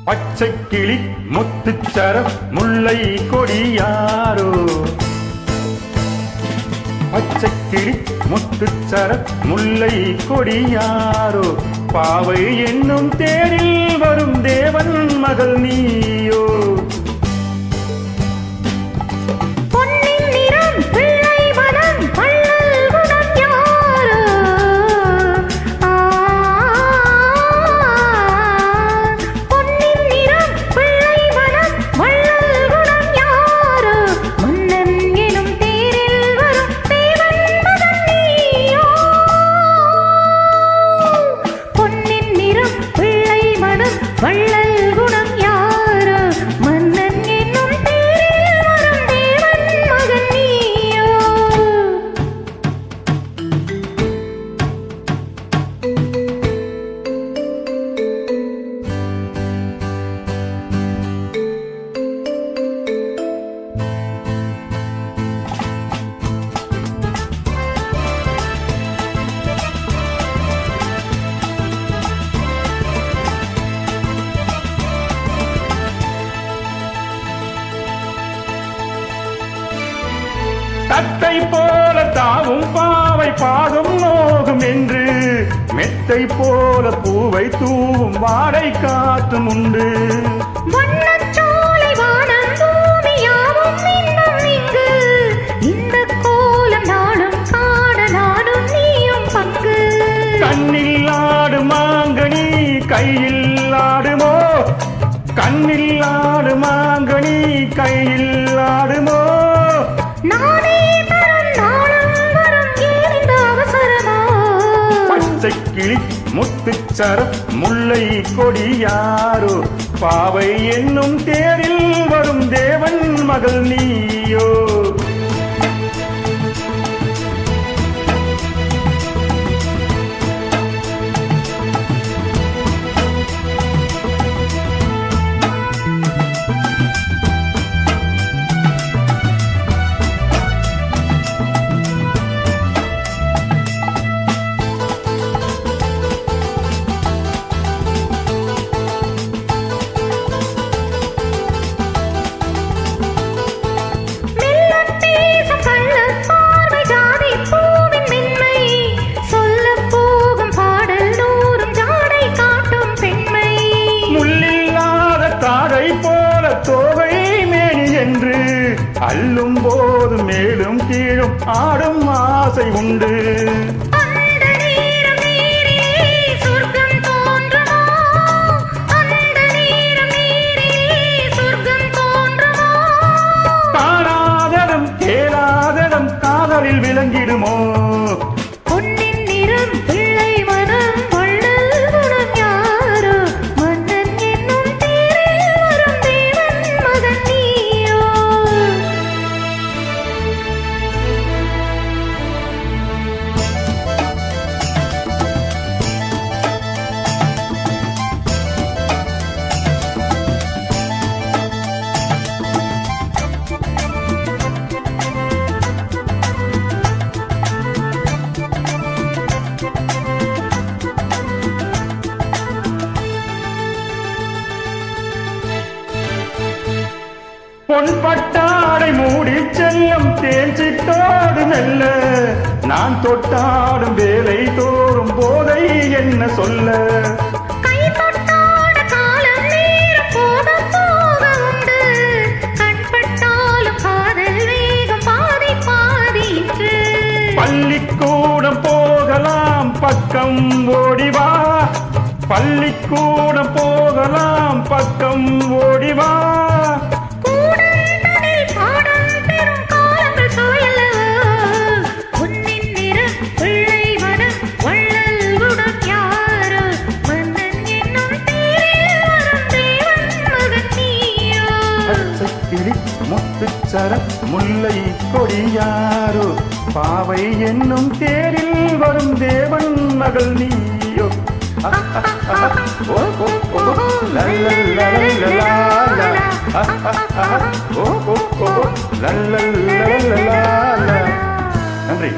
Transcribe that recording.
பச்சை கிளி முத்துச்சரம் முல்லை கொடியாரோ பச்சை கிளி முத்துச்சரம் முல்லை கொடியாரோ பாவை என்னும் தேரில் வரும் தேவன் மகள் நீயோ வள்ளல் குணம் யாரோ மன்னன் என்னும் தேரில் வரும் தேவன் மகன் நீயோ தத்தை போல தாவும் பாவை பாதம் நோகும் என்று மெத்தை போல பூவை தூவும் வாடை காத்தும் உண்டு வண்ணச்சோலை வானம் பூமியாவும் இன்னும் இங்கு இந்த கோலம் நாளும் காண நானும் நீயும் பங்கு கண்ணில் ஆடு மாங்கனி கையில் ஆடுமோ கண்ணில் ஆடு மாங்கனி கையில் ஆடுமோ நானே தரும் நாளும் வரும் ஏன் இந்த அவசரமோ பச்சை கிளி முத்துச்சரம் முல்லை கொடியாரோ பாவை என்னும் தேரில் வரும் தேவன் மகள் நீயோ தோகை மேனி என்று அள்ளும் போது மேலும் கீழும் ஆடும் ஆசை உண்டு காணாததும் கேளாததும் காதலில் விளங்கிடுமோ பொன்பட்டாடை மூடி செல்லும் தேஞ்சிட்டோடு மெல்ல நான் தொட்டாடும் வேலை தோறும் போதை என்ன சொல்ல பள்ளிக்கூடம் போகலாம் பக்கம் ஓடிவா பள்ளிக்கூடம் போகலாம் பக்கம் ஓடிவா முத்துச்சரம் முல்லை கொடியாரோ பாவை என்னும் தேரில் வரும் தேவன் மகள் நீயோ நன்றி.